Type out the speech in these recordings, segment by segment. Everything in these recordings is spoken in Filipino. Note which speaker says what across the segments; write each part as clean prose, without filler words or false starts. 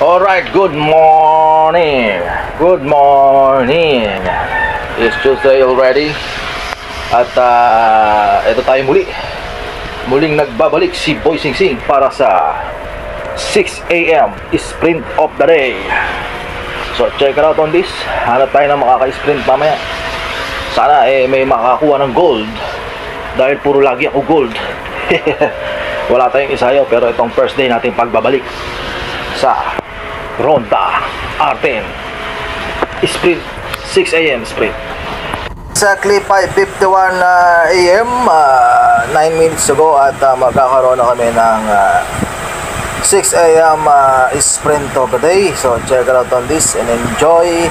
Speaker 1: Alright, good morning. Good morning. It's Tuesday already. At ito tayo muli. Muling nagbabalik si Boy Sing Sing para sa 6 AM sprint of the day. So check it out on this. Hanap tayo ng makaka-sprint mamaya. Sana may makakuha ng gold. Dahil puro lagi ako gold. Wala tayong isayaw, pero itong first day natin pagbabalik sa Ronda Arden sprint, 6 AM sprint. Exactly 5:51 AM, 9 minutes ago, at magkakaroon na kami ng 6 AM sprint of the day. So check it out on this and enjoy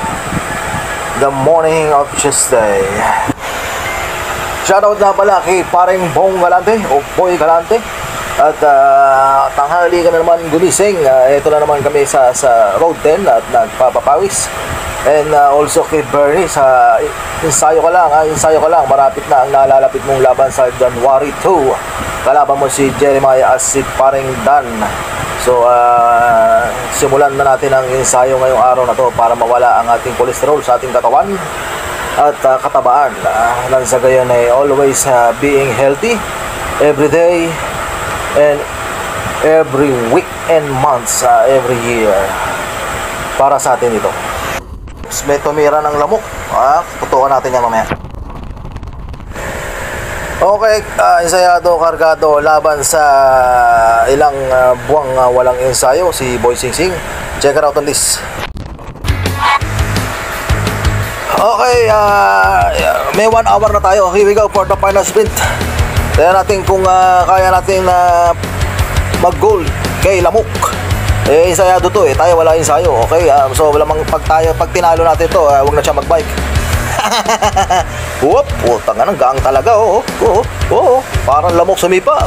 Speaker 1: the morning of Tuesday. Shoutout na pala kay paring Bong Galante o Boy Galante. At tanghali ka na naman gumising. Ito na naman kami sa Road 10 at nagpapapawis. And also kay Bernie sa ensayo ka lang. Marapit na ang nalalapit mong laban sa January 2. Kalaban mo si Jeremiah at si paring Dan. So simulan na natin ang ensayo ngayong araw na to para mawala ang ating cholesterol sa ating katawan at katabaan. Nang sa gayon ay always being healthy every day and every week and months, every year. Para sa atin ito. May tumira ng lamok. Tutukan natin yan mamaya. Okay, ensayado, kargado, laban sa ilang buwang walang ensayo, si Boy Sing Sing. Check it out on this. Okay, may 1 hour na tayo. Here we go for the final sprint. Tignan natin kung kaya natin mag-gold kay lamok. Ensayado to tayo wala ensayo. Okay, so pag tinalo natin to, wag na siya mag-bike. Whoop, putang ina, gang talaga. Parang lamok sumipa.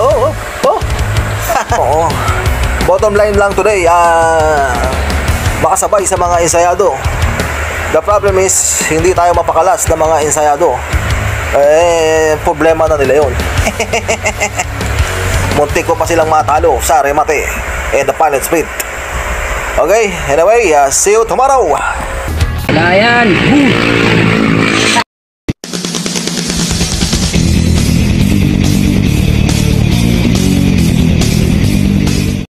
Speaker 1: Bottom line lang today, makasabay sa mga ensayado. The problem is, hindi tayo mapakalas ng mga ensayado. Problema na nila yun. Muntik ko pa silang matalo sa remate and the final sprint. Okay, anyway, see you tomorrow.
Speaker 2: Ayan.